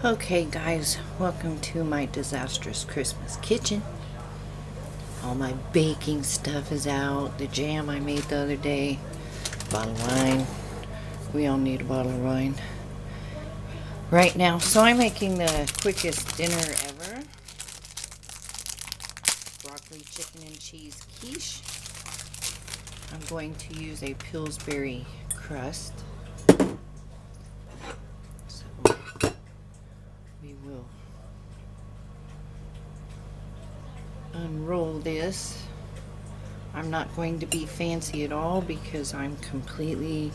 Okay guys, welcome to my disastrous Christmas kitchen. All my baking stuff is out. The jam I made the other day. Bottle of wine. We all need a bottle of wine right now. So I'm making the quickest dinner ever. Broccoli, chicken, and cheese quiche. I'm going to use a Pillsbury crust. So we will unroll this. I'm not going to be fancy at all because I'm completely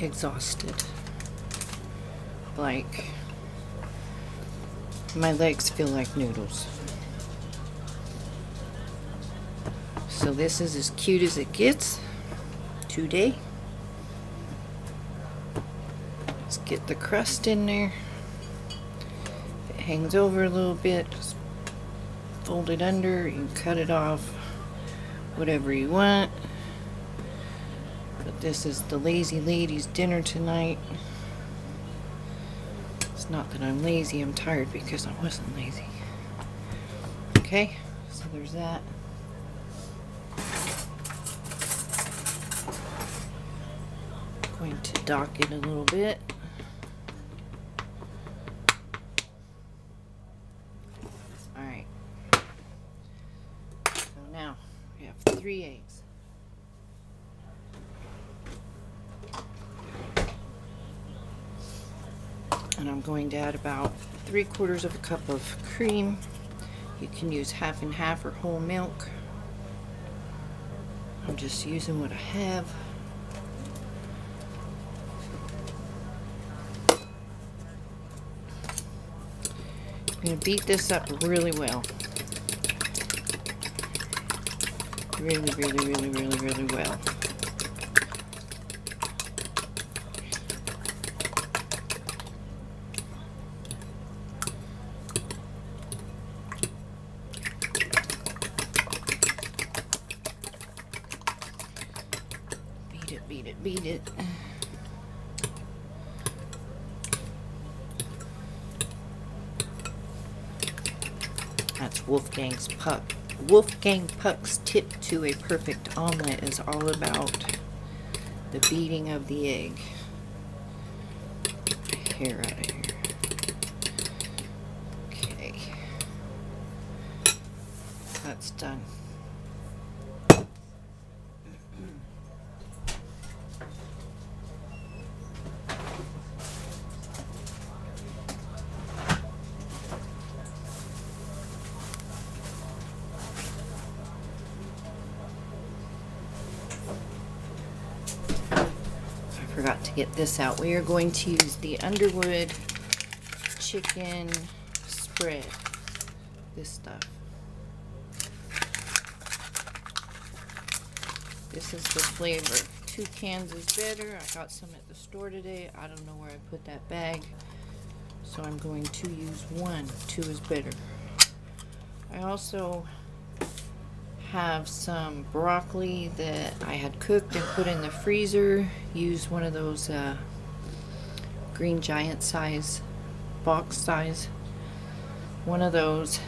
exhausted. Like, my legs feel like noodles. So this is as cute as it gets today. Let's get the crust in there. If it hangs over a little bit, just fold it under. You can cut it off, whatever you want. But this is the lazy lady's dinner tonight. It's not that I'm lazy, I'm tired because I wasn't lazy. Okay, so there's that. Going to dock it a little bit. Alright. So now we have 3 eggs. And I'm going to add about 3/4 of a cup of cream. You can use half and half or whole milk. I'm just using what I have. I'm going to beat this up really well. Really well. Beat it. That's Wolfgang Puck's tip to a perfect omelet is all about the beating of the egg. Get the hair out of here. Okay. That's done. Forgot to get this out. We are going to use the Underwood chicken spread. This stuff. This is the flavor. 2 cans is better. I got some at the store today. I don't know where I put that bag. So I'm going to use 1. 2 is better. I also have some broccoli that I had cooked and put in the freezer. Use one of those Green Giant size, box size. One of those.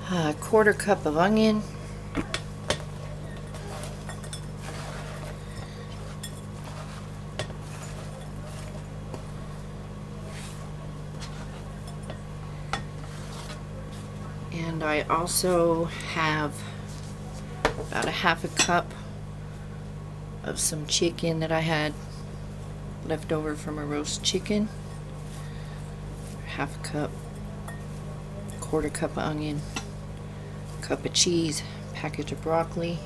1/4 cup of onion. And I also have about a 1/2 cup of some chicken that I had left over from a roast chicken. 1/2 cup, 1/4 cup of onion, cup of cheese, package of broccoli.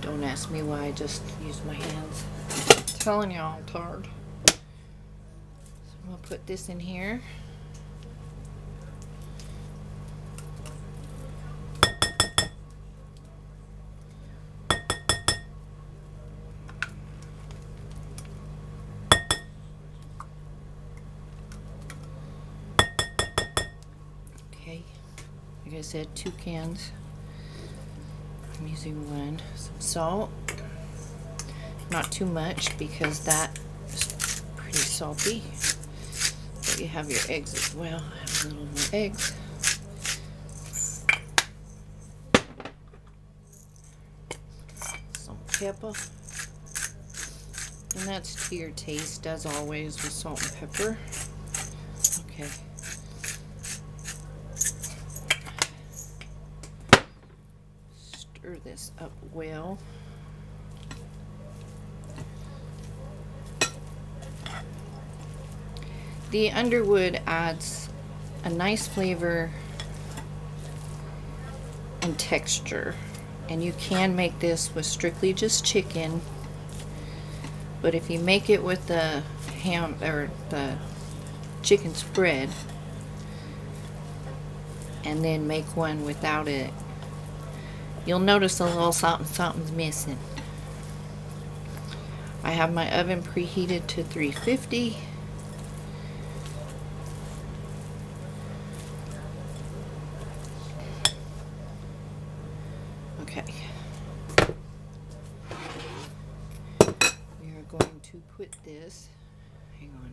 Don't ask me why I just used my hands. I'm telling y'all I'm tired. I'm going to put this in here. Okay, like I said, 2 cans. I'm using 1. Some salt. not too much because that is pretty salty. But you have your eggs as well. I have a little more eggs. Some pepper. And that's to your taste, as always, with salt and pepper. Okay. Stir this up well. The Underwood adds a nice flavor and texture. And you can make this with strictly just chicken. But if you make it with the ham or the chicken spread and then make one without it, you'll notice a little something's missing. I have my oven preheated to 350. Okay. We are going to put this, hang on.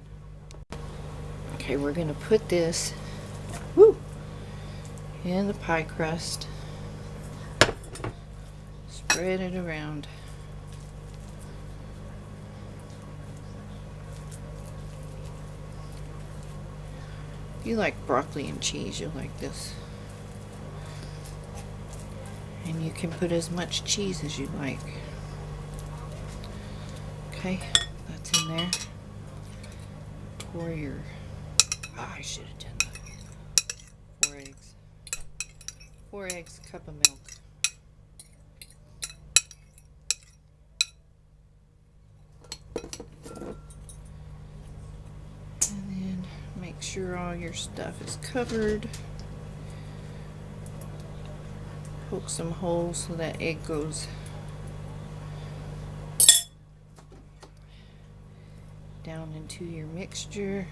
Okay, we're going to put this in the pie crust. Spread it around. If you like broccoli and cheese, you'll like this. And you can put as much cheese as you like. Okay, that's in there. Pour your, I should have done that. 4 eggs. 4 eggs, cup of milk. And then make sure all your stuff is covered. Poke some holes so that egg goes down into your mixture.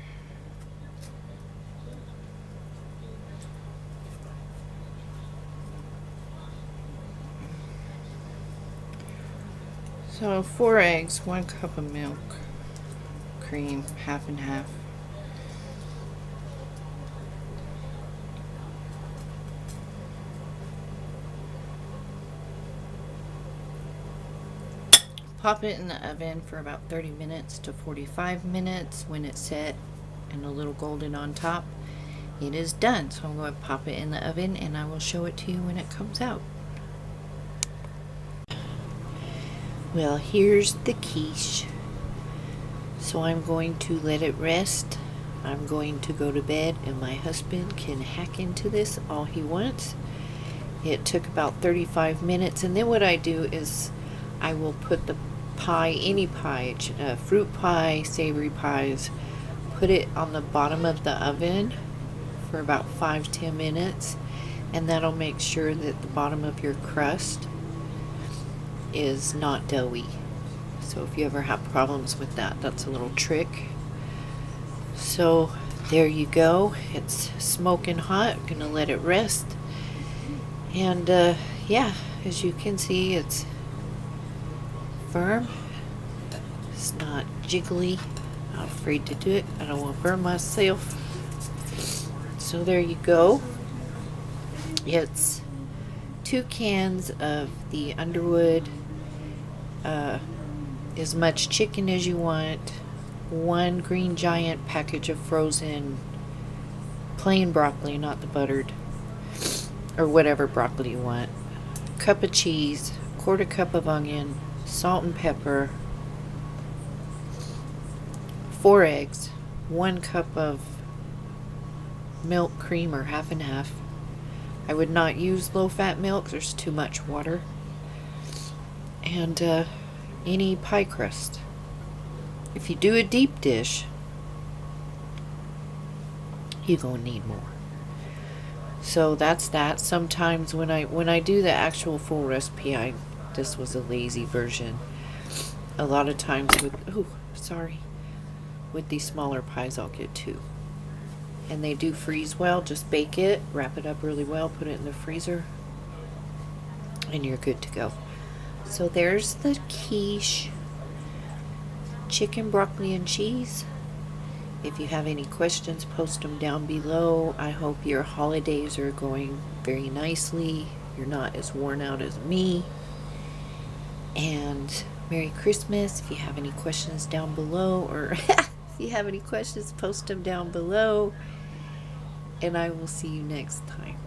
So 4 eggs, 1 cup of milk, cream, half and half. Pop it in the oven for about 30 minutes to 45 minutes. When it's set and a little golden on top, it is done. So I'm going to pop it in the oven and I will show it to you when it comes out. Well, here's the quiche. So I'm going to let it rest. I'm going to go to bed and my husband can hack into this all he wants. It took about 35 minutes, and then what I do is I will put the pie, any pie, fruit pie, savory pies, put it on the bottom of the oven for about 5-10 minutes, and that'll make sure that the bottom of your crust is not doughy. So if you ever have problems with that, that's a little trick. So there you go. It's smoking hot. I'm gonna let it rest. And yeah, as you can see, it's firm. It's not jiggly. I'm afraid to do it. I don't want to burn myself. So there you go. It's 2 cans of the Underwood, as much chicken as you want, 1 Green Giant package of frozen plain broccoli, not the buttered, or whatever broccoli you want, cup of cheese, 1/4 cup of onion, salt and pepper, 4 eggs, 1 cup of milk, cream, or half and half. I would not use low-fat milk, there's too much water. And any pie crust. If you do a deep dish, you're gonna need more. So that's that. Sometimes when I do the actual full recipe, this was a lazy version. A lot of times with these smaller pies, I'll get 2. And they do freeze well. Just bake it, wrap it up really well, put it in the freezer, and you're good to go. So there's the quiche. chicken, broccoli, and cheese. If you have any questions, post them down below. I hope your holidays are going very nicely. You're not as worn out as me. And Merry Christmas. If you have any questions down below, or if you have any questions, post them down below. And I will see you next time.